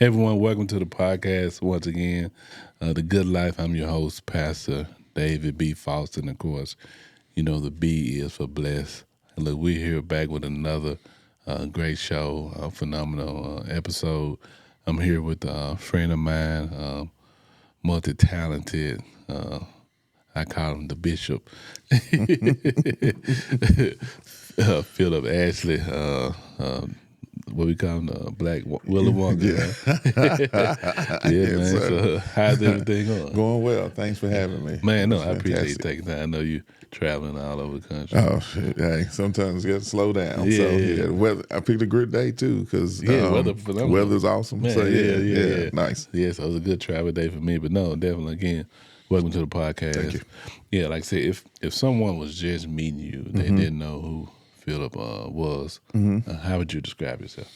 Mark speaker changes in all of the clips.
Speaker 1: Hey everyone, welcome to the podcast once again. The Good Life. I'm your host, Pastor David B. Faustin. And of course, you know the B is for bless. And look, we're here back with another great show, phenomenal episode. I'm here with a friend of mine, multi-talented. I call him the Bishop, Phillip Ashley. What we call him, the Black Willow Wonka. Yeah, yeah, man. So how's everything going?
Speaker 2: Going well. Thanks for having me.
Speaker 1: Man, no, I appreciate you taking time. I know you traveling all over the country.
Speaker 2: Oh, shit. Hey, sometimes you got to slow down.
Speaker 1: Yeah,
Speaker 2: So,
Speaker 1: yeah.
Speaker 2: Weather, I picked a great day, too, because weather's awesome.
Speaker 1: Man,
Speaker 2: so,
Speaker 1: yeah.
Speaker 2: Nice.
Speaker 1: Yeah, so it was a good travel day for me. But no, definitely, again, welcome to the podcast.
Speaker 2: Thank you.
Speaker 1: Yeah, like I said, if someone was just meeting you, they didn't know who Phillip was, how would you describe yourself?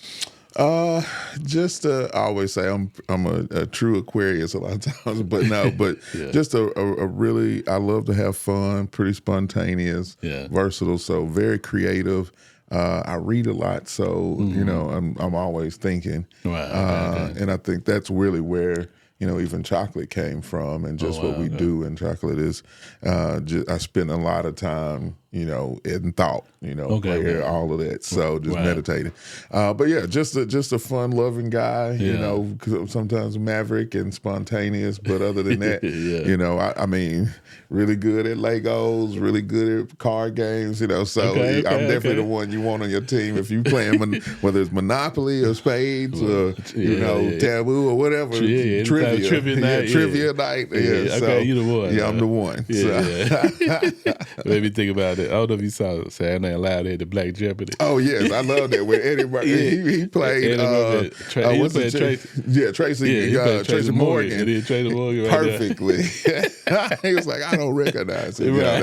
Speaker 2: Just I always say I'm a true Aquarius a lot of times, but no, but
Speaker 1: Yeah.
Speaker 2: just a really, I love to have fun, pretty spontaneous, versatile, so very creative. I read a lot, so you know I'm always thinking,
Speaker 1: Right.
Speaker 2: and I think that's really where even chocolate came from, and just what we do in chocolate is I spend a lot of time in thought, prayer, all of that. So just meditating. But yeah, just a fun loving guy, sometimes maverick and spontaneous, but other than that, I mean, really good at Legos, really good at card games, so I'm definitely the one you want on your team if you playing, whether it's Monopoly or Spades or, Taboo or whatever, trivia night. Trivia night.
Speaker 1: Yeah,
Speaker 2: so,
Speaker 1: you the one.
Speaker 2: Yeah, I'm the one.
Speaker 1: Yeah. Let me think about it. I don't know if you saw Saturday Night Live, they had the Black Jeopardy.
Speaker 2: Oh yes, I love that. With Eddie Murphy, he played. Tracy Morgan.
Speaker 1: Tracy Morgan right
Speaker 2: perfectly. He was like, I don't recognize him.
Speaker 1: Right.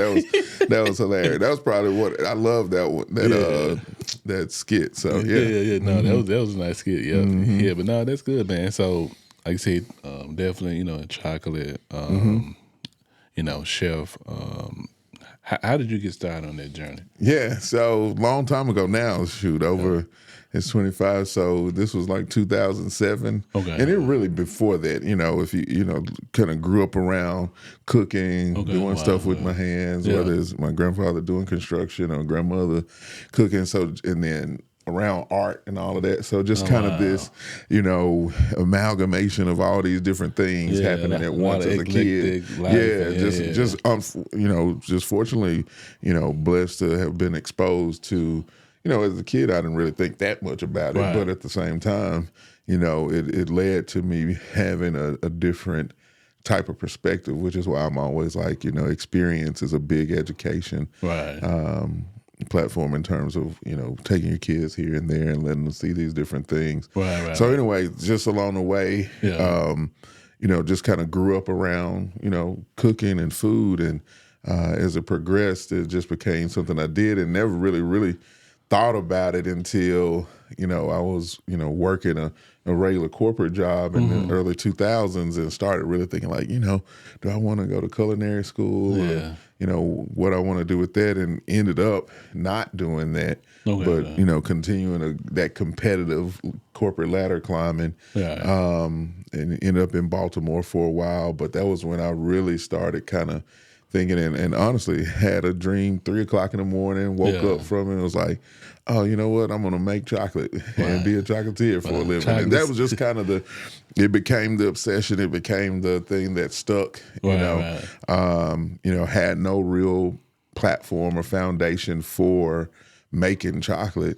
Speaker 2: That was hilarious. That was probably what I love that one. That skit. So
Speaker 1: yeah. No, that was a nice skit. Yeah, yeah. But no, that's good, man. So like I said, definitely, chocolate. Chef. How did you get started on that journey?
Speaker 2: Yeah, so long time ago now, it's 25, so this was like 2007.
Speaker 1: Okay.
Speaker 2: And it really before that, if you kind of grew up around cooking, doing stuff with my hands, whether it's my grandfather doing construction or grandmother cooking, and then around art and all of that. So just this, amalgamation of all these different things happening at once as a kid. Just fortunately, blessed to have been exposed to, as a kid, I didn't really think that much about it. But at the same time, it led to me having a different type of perspective, which is why I'm always like, experience is a big education. Platform in terms of taking your kids here and there and letting them see these different things. So anyway, just along the way, just kind of grew up around cooking and food, and as it progressed, it just became something I did and never really thought about it until I was working a regular corporate job in the early 2000s and started really thinking like, do I want to go to culinary school? Or, what I want to do with that, and ended up not doing that, but continuing that competitive corporate ladder climbing, and ended up in Baltimore for a while. But that was when I really started kind of thinking, and honestly had a dream, 3 o'clock in the morning, woke up from it and was like, oh, you know what? I'm going to make chocolate and be a chocolatier for a living. And that was just kind of it became the obsession. It became the thing that stuck, had no real platform or foundation for making chocolate.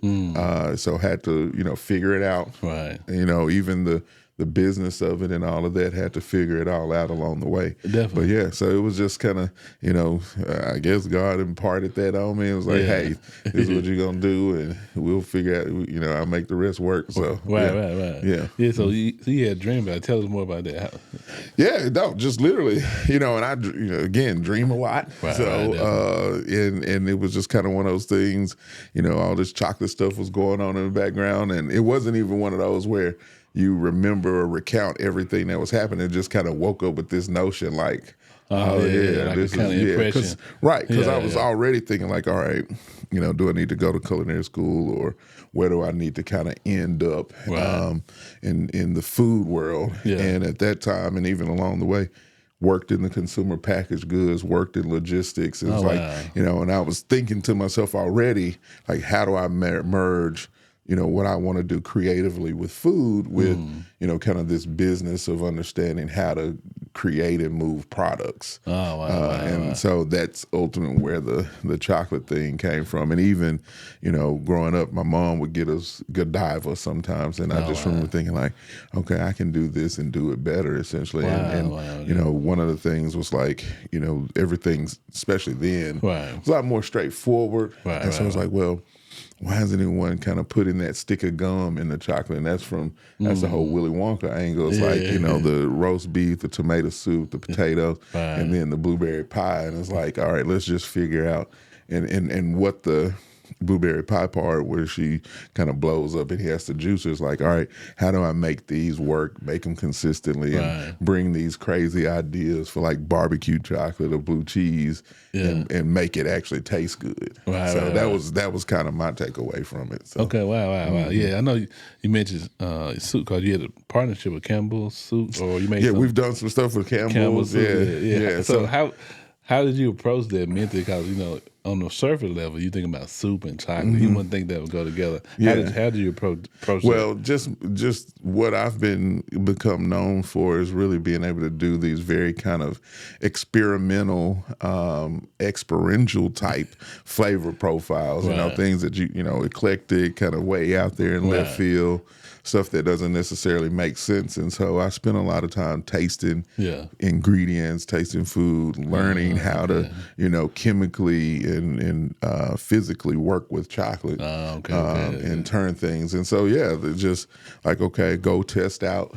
Speaker 2: So had to, figure it out. Even the business of it and all of that, had to figure it all out along the way.
Speaker 1: Definitely.
Speaker 2: But yeah, so it was just kind of, I guess God imparted that on me. It was like, hey, this is what you're going to do, and we'll figure out, I'll make the rest work. So
Speaker 1: Right. Yeah, so you had a dream about it. Tell us more about that.
Speaker 2: Yeah, no, just literally, and I, again, dream a lot. And it was just kind of one of those things, all this chocolate stuff was going on in the background, and it wasn't even one of those where you remember or recount everything that was happening. It just kind of woke up with this notion like,
Speaker 1: like
Speaker 2: this
Speaker 1: kind of
Speaker 2: is
Speaker 1: impression.
Speaker 2: Because I was already thinking like, all right, do I need to go to culinary school, or where do I need to kind of end up in the food world? And at that time, and even along the way, worked in the consumer packaged goods, worked in logistics. It was and I was thinking to myself already, like, how do I merge what I want to do creatively with food with, kind of this business of understanding how to create and move products. And so that's ultimately where the chocolate thing came from. And even, growing up, my mom would get us Godiva sometimes. And I just remember thinking like, okay, I can do this and do it better, essentially. One of the things was like, everything, especially then, was a lot more straightforward. And so I was like, well, why hasn't anyone kind of putting that stick of gum in the chocolate? And that's the whole Willy Wonka angle. It's the roast beef, the tomato soup, the potatoes, and then the blueberry pie. And it's like, all right, let's just figure out and what the blueberry pie part where she kind of blows up and he has to juice her. It's like, all right, how do I make these work, make them consistently, and bring these crazy ideas for like barbecue chocolate or blue cheese and make it actually taste good. That was kind of my takeaway from it. So.
Speaker 1: Okay, wow. Yeah, I know you mentioned soup because you had a partnership with Campbell Soup, or you made
Speaker 2: we've done some stuff with Campbell's. Yeah.
Speaker 1: So how did you approach that mentally? Because on the surface level, you think about soup and chocolate. You wouldn't think that would go together. How did you approach
Speaker 2: well,
Speaker 1: that?
Speaker 2: just what I've become known for is really being able to do these very kind of experimental, experiential type flavor profiles. Things that eclectic, kind of way out there in left field. Stuff that doesn't necessarily make sense. And so I spent a lot of time tasting ingredients, tasting food, learning how to, chemically and physically work with chocolate and turn things. And so, they're just like, okay, go test out,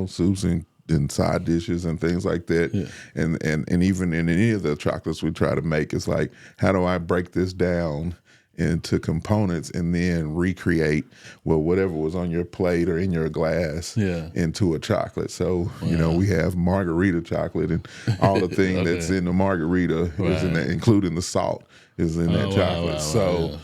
Speaker 2: soups and side dishes and things like that. And even in any of the chocolates we try to make, it's like, how do I break this down into components and then recreate whatever was on your plate or in your glass into a chocolate. So we have margarita chocolate, and all the thing that's in the margarita is in that, including the salt is in that chocolate. So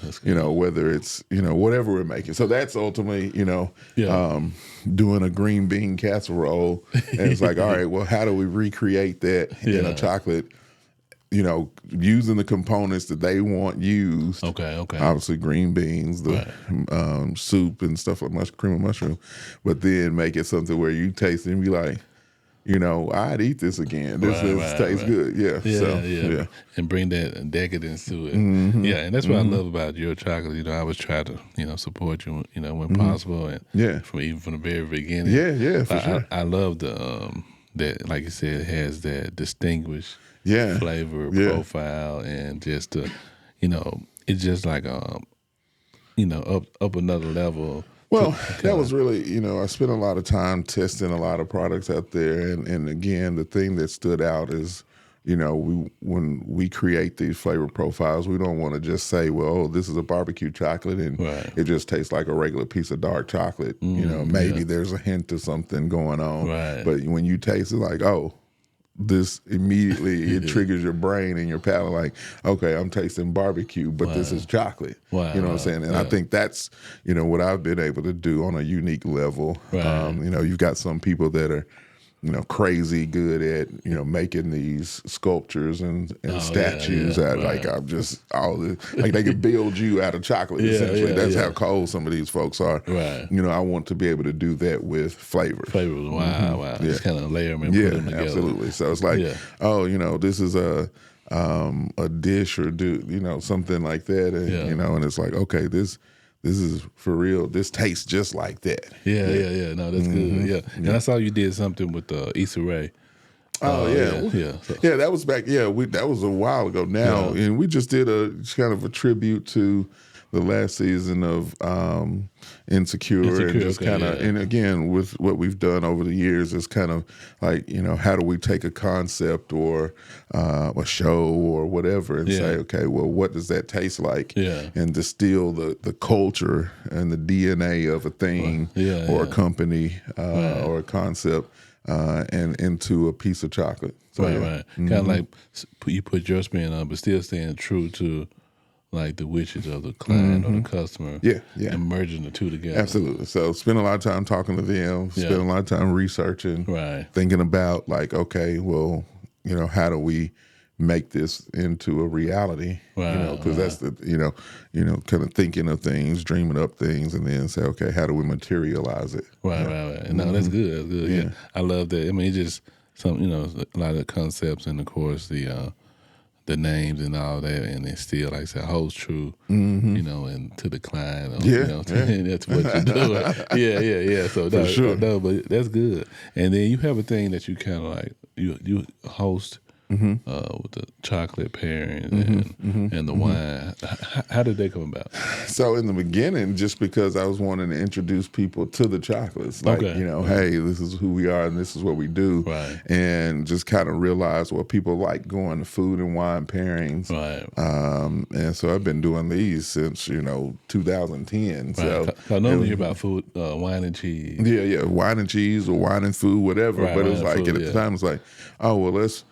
Speaker 2: whether it's whatever we're making, so that's ultimately doing a green bean casserole, and it's like, all right, well, how do we recreate that in a chocolate? Using the components that they want used. Okay. Obviously, green beans, the soup and stuff like cream of mushroom, but then make it something where you taste it and be like, I'd eat this again. This tastes good. Yeah.
Speaker 1: And bring that decadence to it. Yeah, and that's what I love about your chocolate. I always try to, support you, when possible, and from the very beginning.
Speaker 2: Yeah, for sure.
Speaker 1: I love the that, like you said, it has that distinguished flavor profile, and just it's just like up another level.
Speaker 2: Well, that was really, I spent a lot of time testing a lot of products out there, and again, the thing that stood out is, when we create these flavor profiles, we don't want to just say, well, this is a barbecue chocolate and it just tastes like a regular piece of dark chocolate. Maybe there's a hint of something going on, but when you taste it, like, oh, this immediately it triggers your brain and your palate like, okay, I'm tasting barbecue, but this is chocolate. You know what I'm saying? And I think that's what I've been able to do on a unique level. You've got some people that are crazy good at making these sculptures and statues that like I'm just like they can build you out of chocolate essentially. That's how cold some of these folks are. I want to be able to do that with flavors.
Speaker 1: Wow. Just kind of layer them and put them together.
Speaker 2: Absolutely. So it's like, this is a dish or something like that, and and it's like, okay, this is for real. This tastes just like that.
Speaker 1: Yeah. No, that's good. Yeah. And I saw you did something with Issa Rae.
Speaker 2: That was back. That was a while ago now, and we just did a kind of a tribute to last season of Insecure, and just kind of, and again with what we've done over the years is kind of like, how do we take a concept or a show or whatever and say, okay, well, what does that taste like? And distill the culture and the DNA of a thing or a company or a concept and into a piece of chocolate. So,
Speaker 1: right. Kind of like you put your spin on, but still staying true to like the wishes of the client or the customer. And merging the two together.
Speaker 2: Absolutely. So spend a lot of time talking to them, spend a lot of time researching, thinking about like, okay, well, how do we make this into a reality? Because that's the, kind of thinking of things, dreaming up things, and then say, okay, how do we materialize it?
Speaker 1: Right. And no, that's good. That's good. Yeah. I love that. I mean, it's just some, a lot of the concepts and of course the names and all that, and it still, like I said, holds true, and to the client, that's what you're doing. Yeah. So
Speaker 2: For sure.
Speaker 1: No, but that's good. And then you have a thing that you kind of like you host with the chocolate pairings and the wine. How did they come about?
Speaker 2: So in the beginning, just because I was wanting to introduce people to the chocolates, like, hey, this is who we are and this is what we do. And just kind of realize what people like going to food and wine pairings. And so I've been doing these since, 2010. So
Speaker 1: I normally hear about food, wine and cheese.
Speaker 2: Yeah, wine and cheese or wine and food, whatever. But it was like, at the time, it's like, oh, well, let's,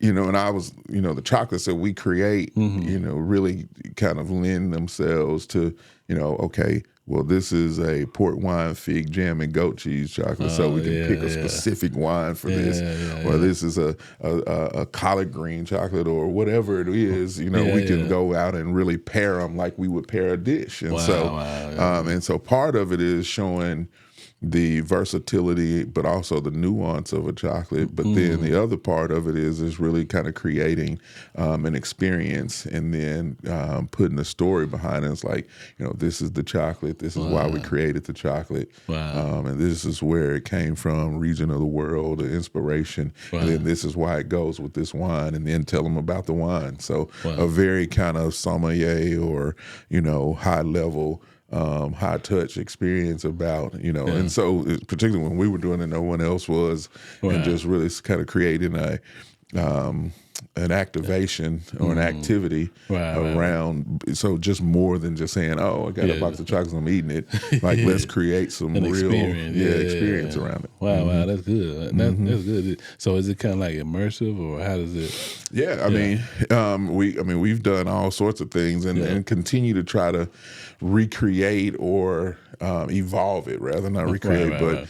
Speaker 2: and I was, the chocolates that we create, really kind of lend themselves to, okay, well, this is a port wine, fig, jam, and goat cheese chocolate, so we can pick a specific wine for this. Or this is a collard green chocolate or whatever it is, we can go out and really pair them like we would pair a dish. And and so part of it is showing the versatility, but also the nuance of a chocolate. But then the other part of it is really kind of creating an experience, and then putting a story behind it. It's like, this is the chocolate. This is why we created the chocolate. And this is where it came from, region of the world, the inspiration. And then this is why it goes with this wine, and then tell them about the wine. So a very kind of sommelier or, high level high touch experience about, and so particularly when we were doing it, no one else was, and just really kind of creating an activation or an activity around. So just more than just saying, oh, I got a box of chocolates, I'm eating it. Like, let's create some real experience around it.
Speaker 1: Wow, that's good. That's good. So is it kind of like immersive, or how does it?
Speaker 2: I mean, we've done all sorts of things and continue to try to recreate or evolve it, rather not recreate, but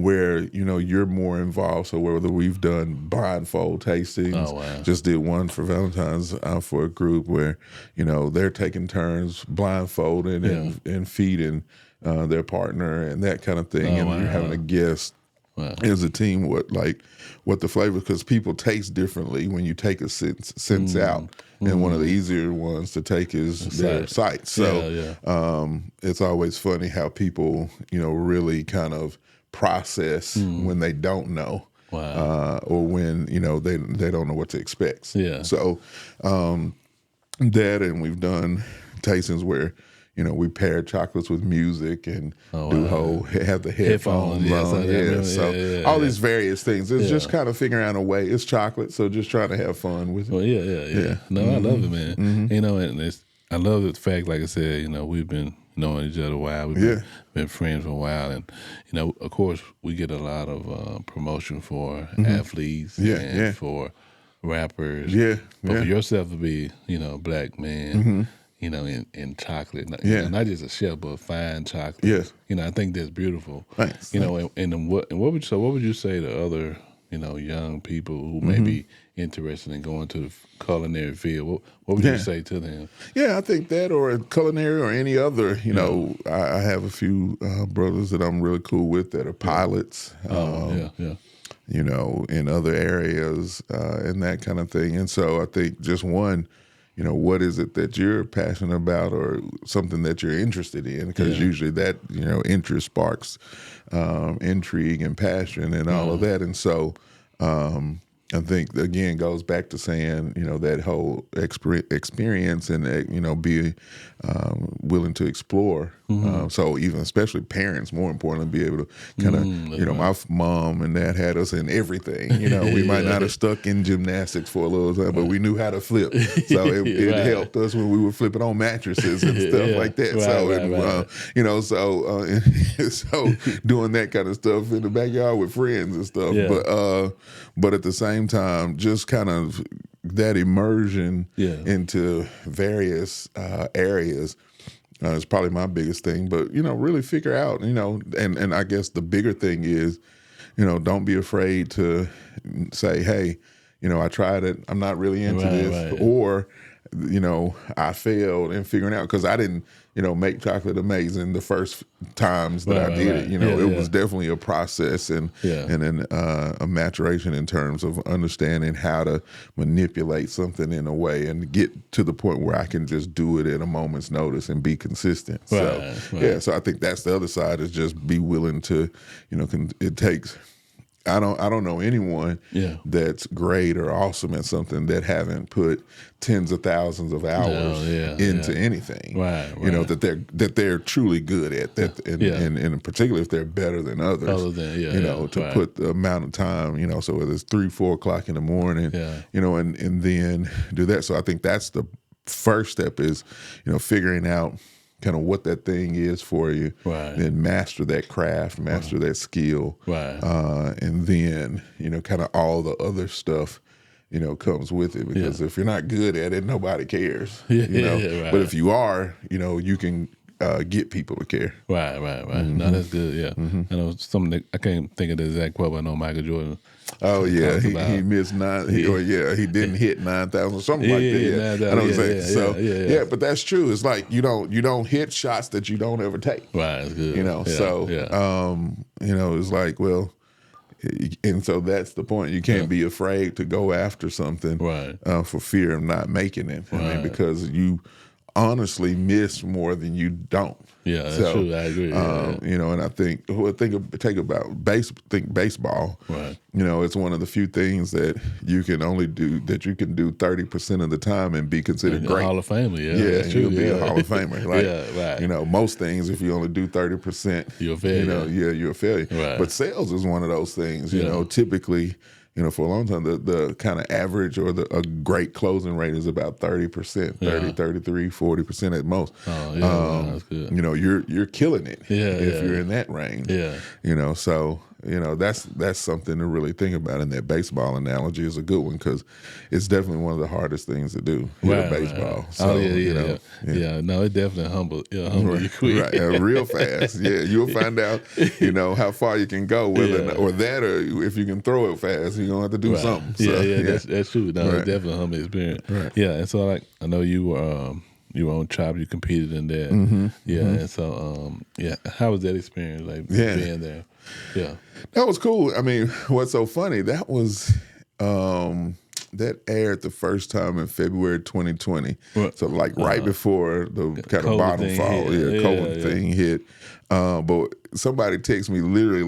Speaker 2: where you're more involved. So whether we've done blindfold tastings, just did one for Valentine's for a group where they're taking turns blindfolded and feeding their partner and that kind of thing, and you're having a guest as a team what the flavor, because people taste differently when you take a sense out. And one of the easier ones to take is their sight. So it's always funny how people, really kind of process when they don't know, or when, they don't know what to expect. So that, and we've done tastings where, we pair chocolates with music and have the headphones on. All these various things. It's just kind of figuring out a way. It's chocolate, so just trying to have fun with it.
Speaker 1: No, I love it, man. And I love the fact, like I said, we've been knowing each other a while. We've been friends for a while, and of course, we get a lot of promotion for athletes and for rappers. But for yourself to be, a black man. In chocolate, not just a chef, but fine chocolate. I think that's beautiful.
Speaker 2: Thanks.
Speaker 1: And what would you say to other, young people who may be interested in going to the culinary field? What would you say to them?
Speaker 2: Yeah, I think that, or culinary, or any other. I have a few brothers that I'm really cool with that are pilots. In other areas and that kind of thing. And so I think just one. What is it that you're passionate about, or something that you're interested in? Because usually that, interest sparks intrigue and passion and all of that. And so I think again goes back to saying, that whole experience and be willing to explore. So even especially parents, more importantly, be able to kind of my mom and dad had us in everything. We might not have stuck in gymnastics for a little time, but we knew how to flip. So it helped us when we were flipping on mattresses and stuff like that. So doing that kind of stuff in the backyard with friends and stuff. But at the same time, just kind of that immersion into various areas is probably my biggest thing. But, really figure out, and I guess the bigger thing is, don't be afraid to say, hey, I tried it. I'm not really into this. Right. Or, I failed in figuring out because I didn't, make chocolate amazing the first times that I did it. It was definitely a process and then a maturation in terms of understanding how to manipulate something in a way and get to the point where I can just do it at a moment's notice and be consistent. So I think that's the other side is just be willing to, it takes. I don't know anyone that's great or awesome at something that haven't put tens of thousands of hours into anything. Right. That they're truly good at that, and particularly if they're better than others. To put the amount of time. So whether it's 3-4 o'clock in the morning. And then do that. So I think that's the first step is figuring out kind of what that thing is for you, then master that craft, master that skill, and then kind of all the other stuff comes with it. Because if you're not good at it, nobody cares. But if you are, you can get people to care.
Speaker 1: Right. No, that's good. Yeah, I know something that I can't think of the exact quote, but I know Michael Jordan.
Speaker 2: Oh yeah, he missed 9. He didn't hit 9,000 or something like that. I know what I'm saying. But that's true. It's like you don't hit shots that you don't ever take.
Speaker 1: Right, that's good.
Speaker 2: It's like and so that's the point. You can't be afraid to go after something for fear of not making it. I mean, because you honestly miss more than you don't.
Speaker 1: Yeah, that's true. I agree.
Speaker 2: And I think baseball. Right. It's one of the few things that you can only do 30% of the time and be considered great.
Speaker 1: Hall of Famer.
Speaker 2: You'll be a Hall of Famer. Like, most things, if you only do 30%,
Speaker 1: you're a failure.
Speaker 2: You're a failure. Right. But sales is one of those things. Typically. For a long time, the kind of average or a great closing rate is about 30%, 30, 33, 40% at most.
Speaker 1: That's good.
Speaker 2: You're killing it if you're in that range. So that's something to really think about. And that baseball analogy is a good one because it's definitely one of the hardest things to do. Baseball. So,
Speaker 1: no, it definitely humble you quick.
Speaker 2: Real fast. You'll find out. How far you can go, or if you can throw it fast, you're gonna have to do something. So,
Speaker 1: that's true. No, it's definitely a humble experience. Right. Yeah, and so I know you were. You were on Chop, you competed in that. And so, how was that experience, being there? Yeah.
Speaker 2: That was cool. I mean, what's so funny, that was, that aired the first time in February 2020. So right before the kind of bottom fall, COVID thing hit. But somebody texted me literally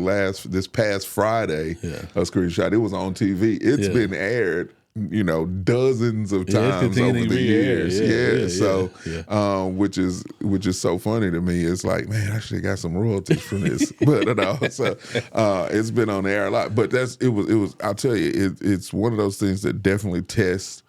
Speaker 2: this past Friday, a screenshot. It was on TV. It's been aired dozens of times over the years. Which is so funny to me. It's like, man, I should have got some royalties from this. But it's been on the air a lot. But it was I'll tell you, it's one of those things that definitely tests,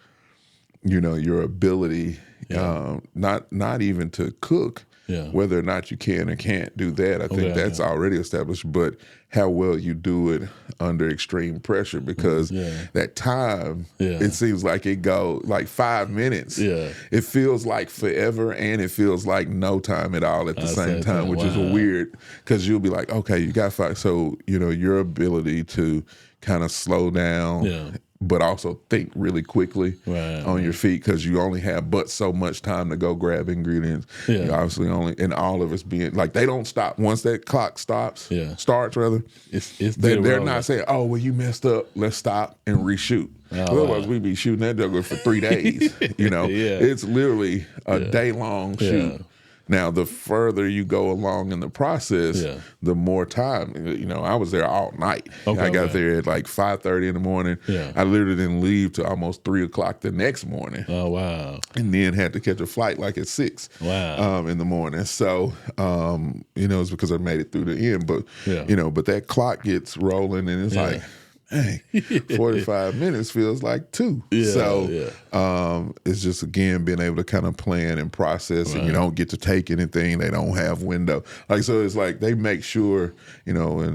Speaker 2: your ability, not even to cook. Whether or not you can or can't do that, I think that's already established. But how well you do it under extreme pressure, because that time, it seems like it goes like 5 minutes. It feels like forever, and it feels like no time at all at the same time, which is weird because you'll be like, okay, you got 5. So your ability to kind of slow down. But also think really quickly on your feet, because you only have but so much time to go grab ingredients. You obviously only, and all of us being like, they don't stop once that clock starts rather. They're not saying, oh, well, you messed up, let's stop and reshoot. Otherwise, we'd be shooting that juggler for 3 days. It's literally a day long shoot. Now, the further you go along in the process, the more time. I was there all night.
Speaker 1: Okay,
Speaker 2: I got there at like 5:30 in the morning.
Speaker 1: Yeah.
Speaker 2: I literally didn't leave till almost 3 o'clock the next morning.
Speaker 1: Oh, wow.
Speaker 2: And then had to catch a flight like at 6 in the morning. So, it's because I made it through the end. But, but that clock gets rolling and it's like, dang, 45 minutes feels like 2. It's just, again, being able to kind of plan and process, and you don't get to take anything. They don't have window. So it's like they make sure, that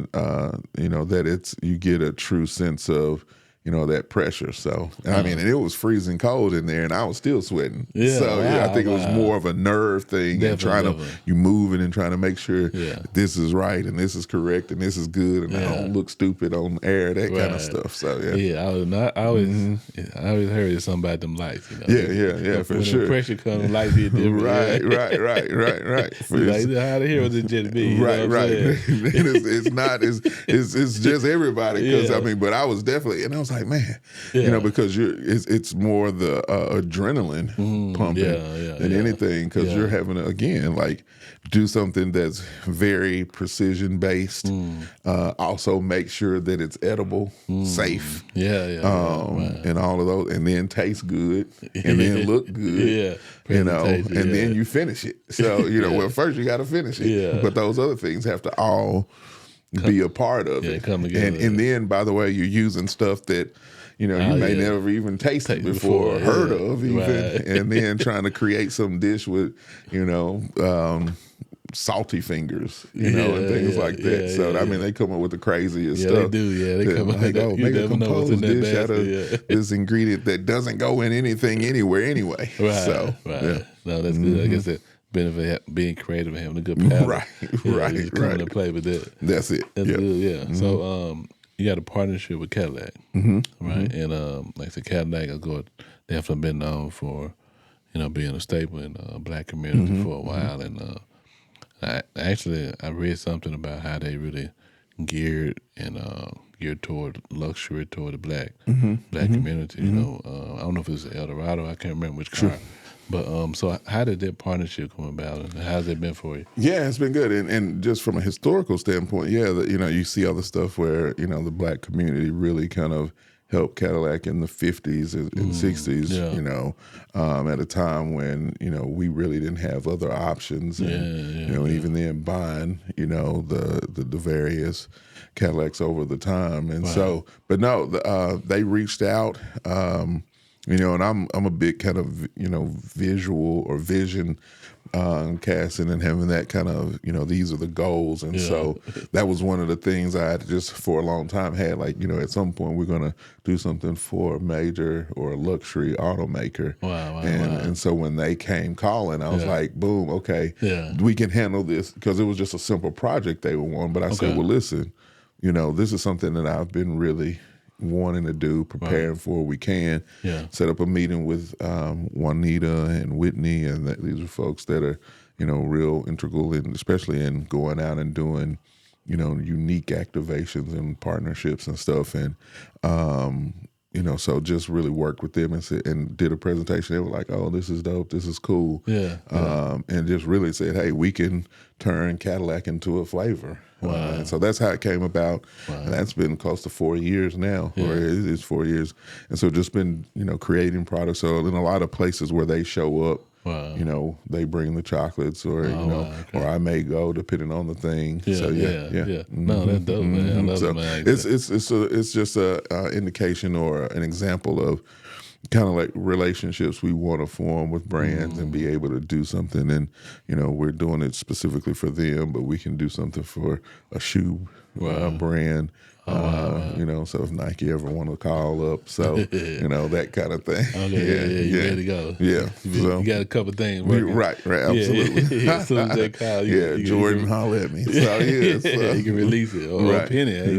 Speaker 2: you get a true sense of, that pressure. So, I mean, and it was freezing cold in there and I was still sweating. I think it was more of a nerve thing and you moving and trying to make sure this is right and this is correct and this is good and I don't look stupid on air, that kind of stuff. So,
Speaker 1: I always heard it's something about them lights,
Speaker 2: for
Speaker 1: when
Speaker 2: sure.
Speaker 1: The pressure comes, the lights hit different.
Speaker 2: Right.
Speaker 1: How the hell was it just be?
Speaker 2: It's just everybody. Because but I was definitely, and I was like, man, because it's more the adrenaline pumping than anything, because you're having to, again, like, do something that's very precision based. Also make sure that it's edible, safe, and all of those, and then taste good, and then look good, and then you finish it. So well, first you got to finish it, but those other things have to all be a part of it.
Speaker 1: Come together.
Speaker 2: And then, by the way, you're using stuff that you may never even tasted before or heard of even, and then trying to create some dish with salty fingers, and things like that. So I mean, they come up with the craziest stuff.
Speaker 1: They do. They come up with
Speaker 2: make a composed dish out of this ingredient that doesn't go in anything anywhere anyway.
Speaker 1: No, that's good. I guess that benefit being creative and having a good palate.
Speaker 2: Right.
Speaker 1: Coming to play with that.
Speaker 2: That's it.
Speaker 1: That's good. So you got a partnership with Cadillac, right? And like I said, Cadillac has definitely been known for being a staple in the Black community for a while. And I read something about how they really geared toward luxury, toward the Black community. I don't know if it's El Dorado. I can't remember which car. But so how did that partnership come about, and how's it been for you? Yeah,
Speaker 2: it's been good, and just from a historical standpoint, you see all the stuff where the Black community really kind of helped Cadillac in the 50s and 60s, at a time when we really didn't have other options, and even then buying the various Cadillacs over the time, and so, but no, they reached out. And I'm a big kind of visual or vision casting and having that kind of these are the goals, and so that was one of the things I had just for a long time had, like at some point we're gonna do something for a major or a luxury automaker. And so when they came calling, I was like, boom, okay, we can handle this, because it was just a simple project they were on. But I said, well, listen, this is something that I've been really wanting to do, preparing for. We can set up a meeting with Juanita and Whitney, and these are folks that are real integral in, especially in going out and doing unique activations and partnerships and stuff, and so just really worked with them and did a presentation. They were like, oh, this is dope, this is cool, and just really said, hey, we can turn Cadillac into a flavor. And so that's how it came about. And that's been close to 4 years now, or it is 4 years. And so just been, creating products. So in a lot of places where they show up, they bring the chocolates, or or I may go depending on the thing.
Speaker 1: No, that's dope, man. I love it, man.
Speaker 2: It's just a indication or an example of kind of like relationships we want to form with brands and be able to do something. And, we're doing it specifically for them, but we can do something for a shoe brand. So if Nike ever want to call up, that kind of thing.
Speaker 1: You ready to go. You got a couple things working.
Speaker 2: Right, absolutely.
Speaker 1: As soon as they call you,
Speaker 2: Jordan holler at me. So
Speaker 1: you can release it. Or a penny.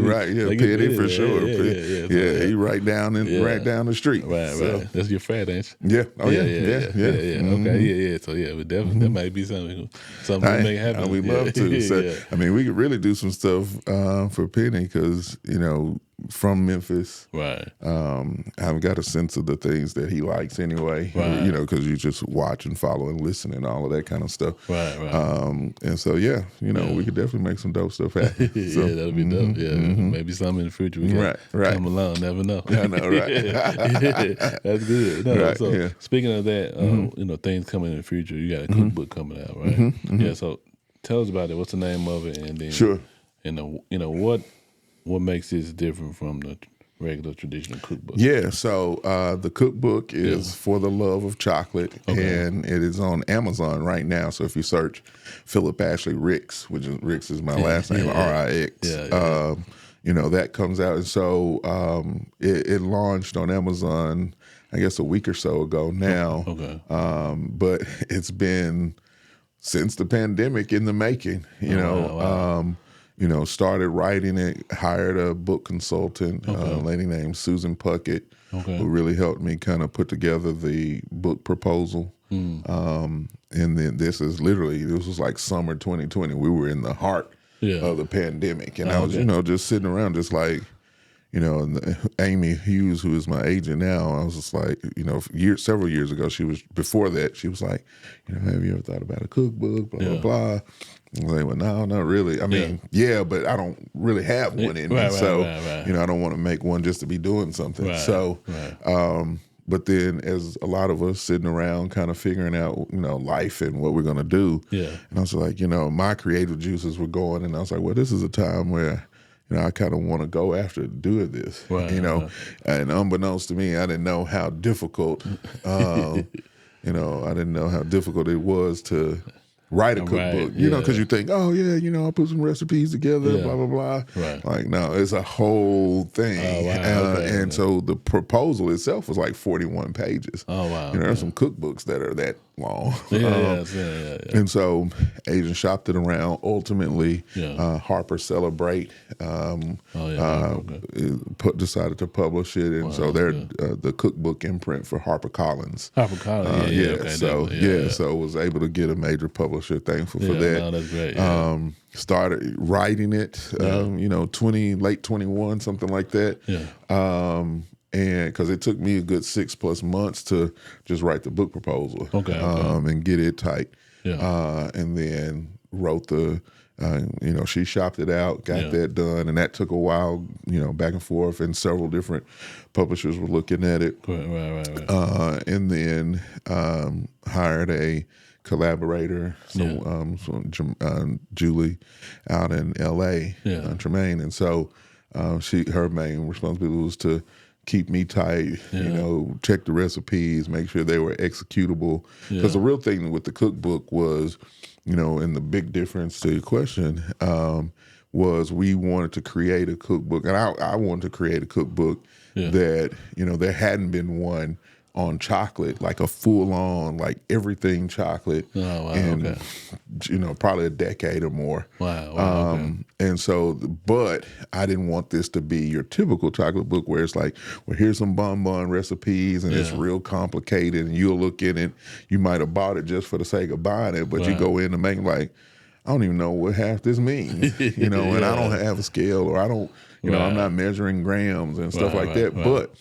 Speaker 2: Penny for sure. He right down the street.
Speaker 1: Right. That's your frat, ain't you?
Speaker 2: Yeah.
Speaker 1: Okay, So we definitely that might be something we make happen.
Speaker 2: We'd love to. So I mean, we could really do some stuff for Penny, because from Memphis.
Speaker 1: Right.
Speaker 2: I've got a sense of the things that he likes anyway.
Speaker 1: Right.
Speaker 2: You know, because you just watch and follow and listen and all of that kind of stuff.
Speaker 1: Right.
Speaker 2: And so we could definitely make some dope stuff happen. So,
Speaker 1: yeah, that'll be dope. Yeah, maybe something in the future we can come along. Never know.
Speaker 2: I know, right?
Speaker 1: That's good. No,
Speaker 2: right,
Speaker 1: so speaking of that, you know, things coming in the future. You got a cookbook coming out, right? Yeah. So tell us about it. What's the name of it? And then,
Speaker 2: sure.
Speaker 1: You know what makes this different from the regular traditional cookbook?
Speaker 2: Yeah, so the cookbook is for the love of chocolate, and it is on Amazon right now. So if you search Phillip Ashley Ricks, which is Ricks is my last name, R-I-X, you know, that comes out. And so it launched on Amazon, I guess, a week or so ago now. But it's been since the pandemic in the making, you know. You know, started writing it, hired a book consultant, a lady named Susan Puckett, who really helped me kind of put together the book proposal. And then this was like summer 2020. We were in the heart of the pandemic. And I was, you know, just sitting around just like, you know, and Amy Hughes, who is my agent now, I was just like, you know, several years ago, before that, she was like, you know, have you ever thought about a cookbook, blah, blah, blah. I was like, well, no, not really. I mean, but I don't really have one in me. So, you know, I don't want to make one just to be doing something. But then as a lot of us sitting around kind of figuring out, you know, life and what we're going to do. And I was like, you know, my creative juices were going. And I was like, well, this is a time where, you know, I kind of want to go after doing this, you know. And unbeknownst to me, I didn't know how difficult, you know, I didn't know how difficult it was to write a cookbook, you know, because you think, oh, yeah, you know, I'll put some recipes together, blah, blah, blah. Like, no, it's a whole thing. And so the proposal itself was like 41 pages. You know, there's some cookbooks that are that long. And so agent shopped it around. Ultimately, Harper Celebrate decided to publish it. And so they're the cookbook imprint for HarperCollins. So was able to get a major publisher. Thankful for that.
Speaker 1: No, that's great.
Speaker 2: Started writing it, you know, late 21, something like that. And because it took me a good 6+ months to just write the book proposal, and get it tight. And then wrote the, you know, she shopped it out, got that done, and that took a while, you know, back and forth, and several different publishers were looking at it. And then hired a collaborator, Julie out in L.A., Tremaine. And so her main responsibility was to keep me tight, you know, check the recipes, make sure they were executable. Because the real thing with the cookbook was, you know, and the big difference to your question was we wanted to create a cookbook, and I wanted to create a cookbook that, you know, there hadn't been one on chocolate, like a full-on, like everything chocolate, in, you know, probably a decade or more. And so, but I didn't want this to be your typical chocolate book where it's like, well, here's some bonbon recipes, and it's real complicated, and you'll look in it, you might have bought it just for the sake of buying it, but you go in and make like, I don't even know what half this means, you know, and I don't have a scale, or I don't, you know, I'm not measuring grams and stuff like that, but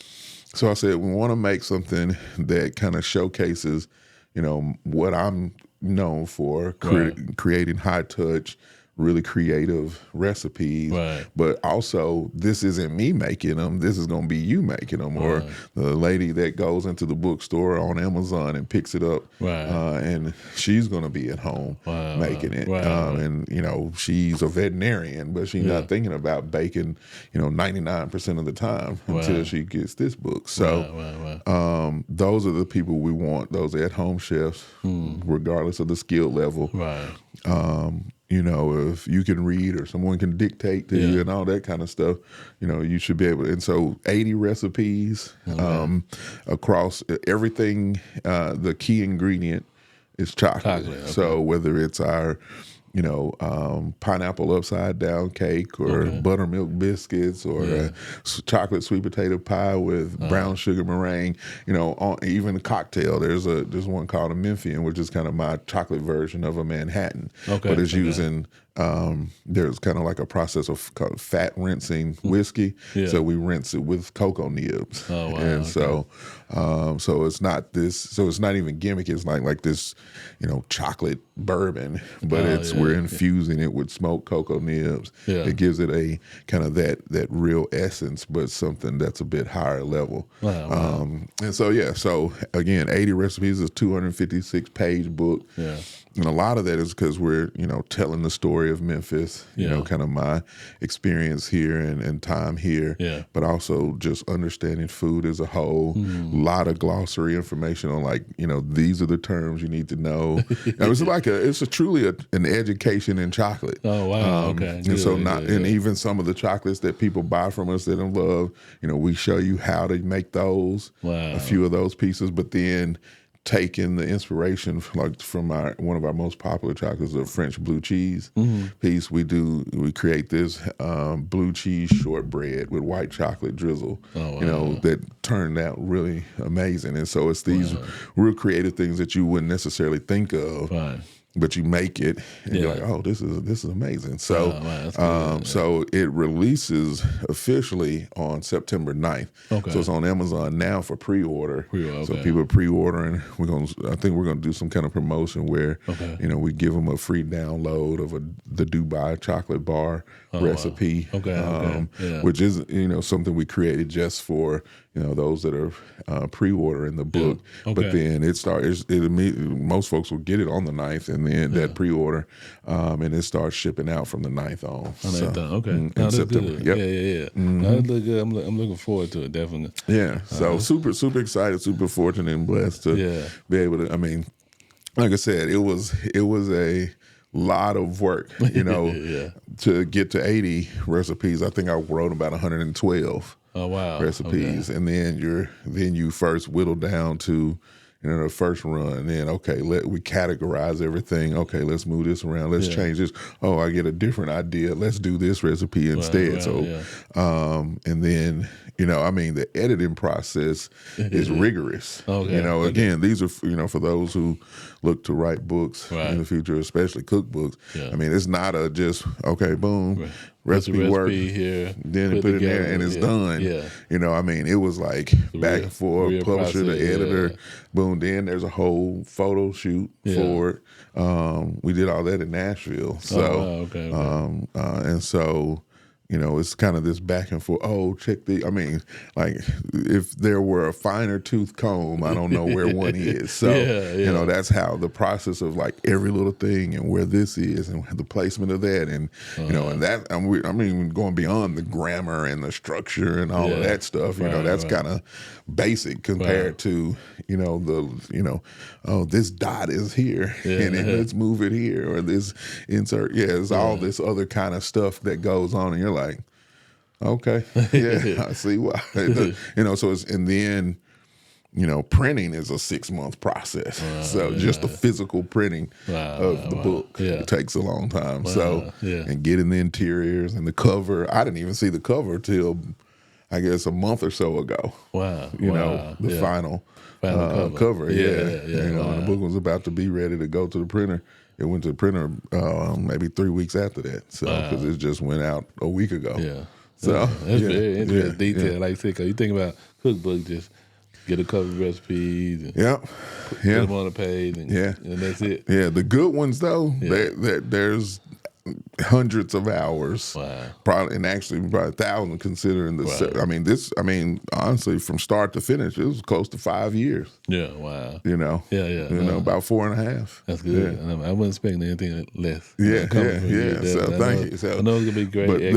Speaker 2: so I said, we want to make something that kind of showcases, you know, what I'm known for, creating high touch, really creative recipes. But also, this isn't me making them. This is going to be you making them. Or the lady that goes into the bookstore on Amazon and picks it up, and she's going to be at home making it. And, you know, she's a veterinarian, but she's not thinking about baking, you know, 99% of the time until she gets this book. So those are the people we want, those at-home chefs, regardless of the skill level. You know, if you can read or someone can dictate to you and all that kind of stuff, you know, you should be able to. And so 80 recipes across everything. The key ingredient is chocolate. So whether it's our, you know, pineapple upside down cake, or buttermilk biscuits, or chocolate sweet potato pie with brown sugar meringue, you know, even a cocktail. There's one called a Memphian, which is kind of my chocolate version of a Manhattan, but it's using there's kind of like a process of called fat rinsing whiskey.
Speaker 1: Yeah.
Speaker 2: So we rinse it with cocoa nibs.
Speaker 1: Oh, wow,
Speaker 2: And
Speaker 1: okay.
Speaker 2: so it's not this. So it's not even gimmicky. It's like this, chocolate bourbon, but we're infusing it with smoked cocoa nibs.
Speaker 1: Yeah.
Speaker 2: It gives it a kind of that real essence, but something that's a bit higher level.
Speaker 1: Wow.
Speaker 2: And so so again, 80 recipes is a 256-page book.
Speaker 1: Yeah.
Speaker 2: And a lot of that is because we're, telling the story of Memphis, kind of my experience here and time here, but also just understanding food as a whole. A lot of glossary information on these are the terms you need to know. It's truly an education in chocolate.
Speaker 1: Oh, wow. Okay.
Speaker 2: And so and even some of the chocolates that people buy from us that I love, we show you how to make those, a few of those pieces, but then taking the inspiration from one of our most popular chocolates, the French blue cheese piece. We create this blue cheese shortbread with white chocolate drizzle.
Speaker 1: Oh, wow.
Speaker 2: That turned out really amazing. And so it's these real creative things that you wouldn't necessarily think of.
Speaker 1: Right.
Speaker 2: But you make it, and you're like, "Oh, this is amazing." So,
Speaker 1: that's good.
Speaker 2: So it releases officially on September 9th.
Speaker 1: Okay.
Speaker 2: So it's on Amazon now for pre-order.
Speaker 1: Okay.
Speaker 2: So people are pre-ordering. I think we're gonna do some kind of promotion where, we give them a free download of the Dubai chocolate bar recipe.
Speaker 1: Wow. Okay.
Speaker 2: Which is something we created just for those that are pre-ordering the book.
Speaker 1: Yeah. Okay.
Speaker 2: But then most folks will get it on the 9th, and then that pre-order, and it starts shipping out from the 9th on.
Speaker 1: Okay.
Speaker 2: In
Speaker 1: That's
Speaker 2: September.
Speaker 1: good.
Speaker 2: Yep.
Speaker 1: Yeah. No, that look good. I'm looking forward to it, definitely.
Speaker 2: Yeah. So super excited, super fortunate and blessed to be able to. I mean, like I said, it was a lot of work, to get to 80 recipes. I think I wrote about 112 recipes, and then you first whittle down to the first run. Then we categorize everything. Okay, let's move this around. Let's change this. Oh, I get a different idea. Let's do this recipe instead. And then the editing process is rigorous. Again, these are for those who look to write books in the future, especially cookbooks. I mean, it's not a just boom. Recipe work here, then put it in there and it's done. It was like back and forth, publisher to editor, boom. Then there's a whole photo shoot for it. We did all that in Nashville. So, and so it's kind of this back and forth. Oh, check if there were a finer tooth comb, I don't know where one is. So, that's how the process of every little thing and where this is and the placement of that. And, and that, going beyond the grammar and the structure and all of that stuff, that's kind of basic compared to, this dot is here and then let's move it here, or this insert. It's all this other kind of stuff that goes on, and you're like, okay, I see why. So it's, and then, printing is a 6-month process. Just the physical printing of the book takes a long time. And getting the interiors and the cover. I didn't even see the cover till, I guess, a month or so ago. The final cover. And the book was about to be ready to go to the printer. It went to the printer maybe 3 weeks after that. So, because it just went out a week ago. So
Speaker 1: that's very interesting detail. Like I said, 'cause you think about cookbook, just get a couple of recipes and put them on a page, and that's it.
Speaker 2: Yeah, the good ones though, there's hundreds of hours, probably, and actually probably 1,000 considering the. Honestly, from start to finish, it was close to 5 years. About 4.5.
Speaker 1: That's good. I wasn't expecting anything less.
Speaker 2: So thank you. So
Speaker 1: I know it's gonna be great.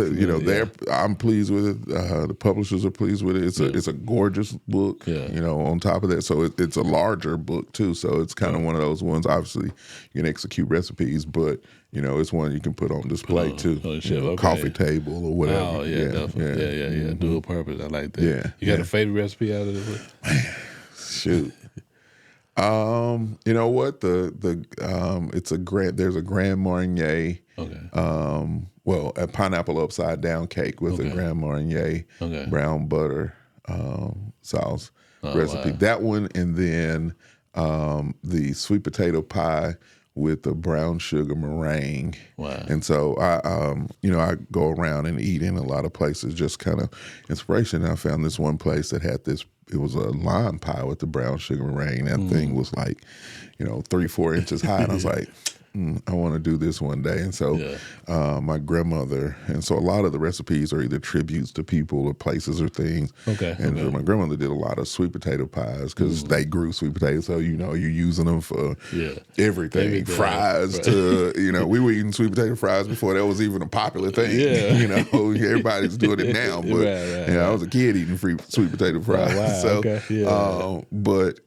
Speaker 2: I'm pleased with it. The publishers are pleased with it. It's a gorgeous book. On top of that, so it's a larger book too. So it's kind of one of those ones. Obviously, you can execute recipes, but it's one you can put on display too. Coffee table or whatever.
Speaker 1: Oh definitely. Dual purpose. I like that. You got a favorite recipe out of this book?
Speaker 2: Man, shoot. You know what? There's a Grand Marnier. A pineapple upside down cake with a Grand Marnier brown butter sauce recipe. That one, and then the sweet potato pie with a brown sugar meringue.
Speaker 1: Wow.
Speaker 2: And so I go around and eat in a lot of places, just kind of inspiration. And I found this one place that had this. It was a lime pie with the brown sugar meringue. That thing was like, 3-4 inches high, and I was like, I want to do this one day. And so my grandmother, and so a lot of the recipes are either tributes to people or places or things.
Speaker 1: Okay.
Speaker 2: And so my grandmother did a lot of sweet potato pies because they grew sweet potatoes. So, you're using them for everything. Fries to, we were eating sweet potato fries before that was even a popular thing.
Speaker 1: Yeah.
Speaker 2: Everybody's doing it now. But I was a kid eating sweet potato fries.
Speaker 1: Wow.
Speaker 2: So,
Speaker 1: Okay. Yeah.
Speaker 2: but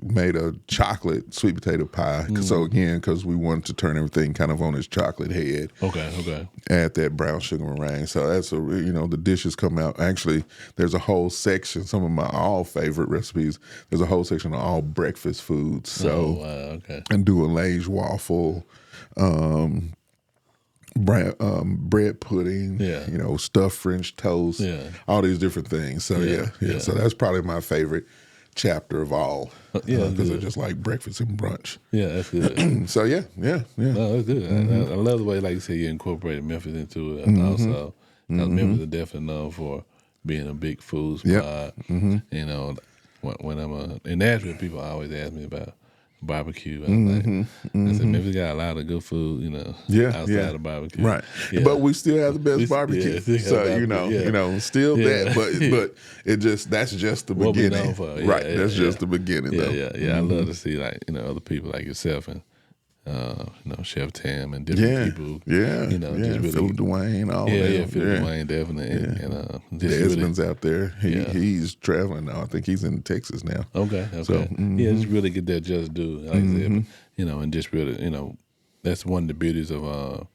Speaker 2: made a chocolate sweet potato pie. So again, because we wanted to turn everything kind of on its chocolate head.
Speaker 1: Okay.
Speaker 2: Add that brown sugar meringue. So that's the dishes come out. Actually, there's a whole section. Some of my all favorite recipes. There's a whole section of all breakfast foods. So
Speaker 1: okay.
Speaker 2: and do a Lay's waffle. Bread pudding, stuffed French toast, all these different things. So yeah. So that's probably my favorite chapter of all. Because I just like breakfast and brunch.
Speaker 1: Yeah, that's good.
Speaker 2: So yeah.
Speaker 1: No, that's good. I love the way, like you said, you incorporated Memphis into it also. Memphis is definitely known for being a big food spot. When I'm in Nashville, people always ask me about barbecue. I said Memphis got a lot of good food, outside of barbecue.
Speaker 2: Right.
Speaker 1: Yeah.
Speaker 2: But we still have the best barbecue. So still that, but that's just the
Speaker 1: what
Speaker 2: beginning.
Speaker 1: we known for.
Speaker 2: Right. That's just the beginning though.
Speaker 1: I love to see other people like yourself and Chef Tam and different people. Just really,
Speaker 2: Philip Dwayne, all
Speaker 1: Philip Dwayne definitely. And
Speaker 2: Desmond's out there. He's traveling now. I think he's in Texas now.
Speaker 1: Okay. So just really get that just due, like I said, and just really, that's one of the beauties of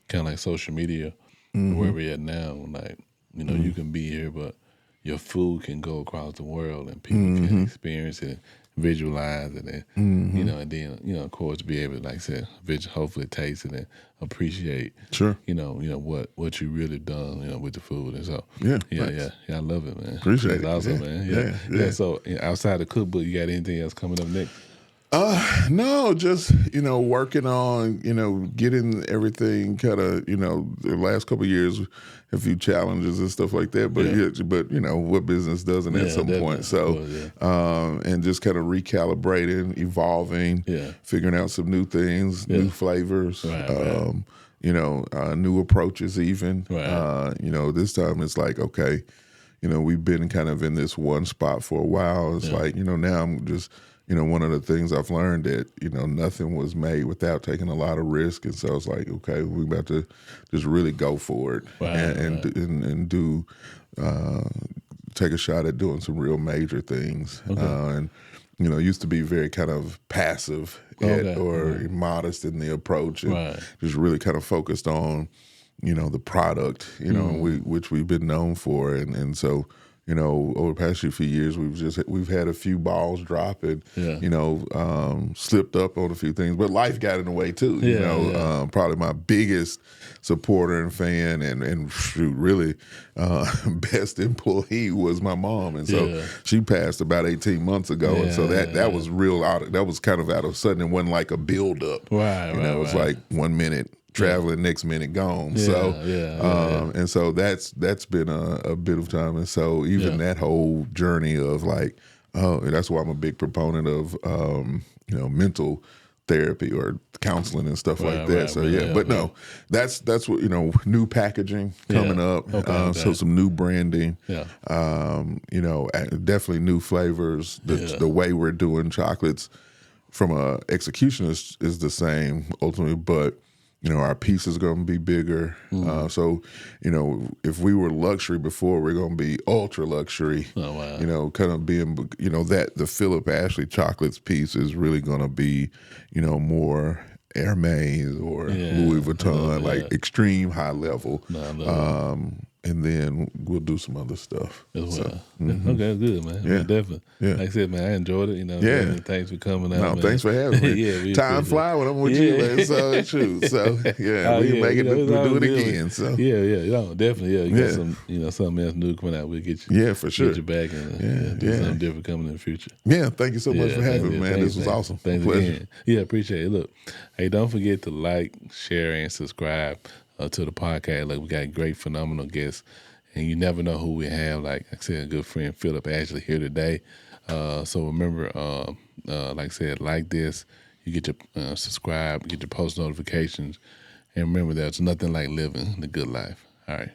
Speaker 1: kind of like social media, where we're at now. Like, you can be here, but your food can go across the world and people can experience it, visualize it, and and then of course be able to, like I said, hopefully taste it and appreciate.
Speaker 2: Sure.
Speaker 1: What you really done with the food, and so I love it, man.
Speaker 2: Appreciate it.
Speaker 1: Awesome, man. Yeah. So outside the cookbook, you got anything else coming up next?
Speaker 2: No, just working on getting everything kind of the last couple of years, a few challenges and stuff like that. But what business doesn't at some point? So and just kind of recalibrating, evolving, figuring out some new things, new flavors, new approaches even. This time it's like, okay, we've been kind of in this one spot for a while. It's like, now I'm just. One of the things I've learned that, nothing was made without taking a lot of risk. And so it's like, okay, we're about to just really go for it and do, take a shot at doing some real major things. And, used to be very kind of passive or modest in the approach and just really kind of focused on, the product, which we've been known for. And so, over the past few years, we've had a few balls drop and, slipped up on a few things, but life got in the way too. Probably my biggest supporter and fan and really best employee was my mom. And so she passed about 18 months ago. And so that was that was kind of out of sudden. It wasn't like a build up. It was like 1 minute traveling, next minute gone. And so that's been a bit of time. And so even that whole journey of like, that's why I'm a big proponent of mental therapy or counseling and stuff like that. That's what new packaging coming up. So some new branding. Definitely new flavors. The way we're doing chocolates from a execution is the same ultimately, but our piece is going to be bigger. So, if we were luxury before, we're going to be ultra luxury.
Speaker 1: Oh, wow.
Speaker 2: Kind of being, that the Phillip Ashley chocolates piece is really going to be, more Hermes or Louis Vuitton, like extreme high level. and then we'll do some other stuff
Speaker 1: as well.
Speaker 2: So,
Speaker 1: Okay, that's good, man.
Speaker 2: Yeah.
Speaker 1: Definitely.
Speaker 2: Yeah.
Speaker 1: Like I said, man, I enjoyed it.
Speaker 2: Yeah.
Speaker 1: Thanks for coming out.
Speaker 2: No,
Speaker 1: man.
Speaker 2: thanks for having me.
Speaker 1: Yeah, we
Speaker 2: Time
Speaker 1: appreciate
Speaker 2: fly when I'm with you, man. So true. So yeah, we can make it. We'll do it again. So
Speaker 1: yeah, definitely. Yeah, you got some, something else new coming out. We'll get you.
Speaker 2: Yeah, for sure.
Speaker 1: Get you back and do something different coming in the future.
Speaker 2: Yeah, thank you so much for having me, man.
Speaker 1: Thanks,
Speaker 2: This was awesome.
Speaker 1: Thanks
Speaker 2: Pleasure.
Speaker 1: again. Yeah, appreciate it. Look, hey, don't forget to like, share, and subscribe to the podcast. Like, we got great, phenomenal guests, and you never know who we have. Like I said, a good friend, Phillip Ashley, here today. So remember, like I said, like this, you get your subscribe, get your post notifications, and remember, there's nothing like living the good life. All right.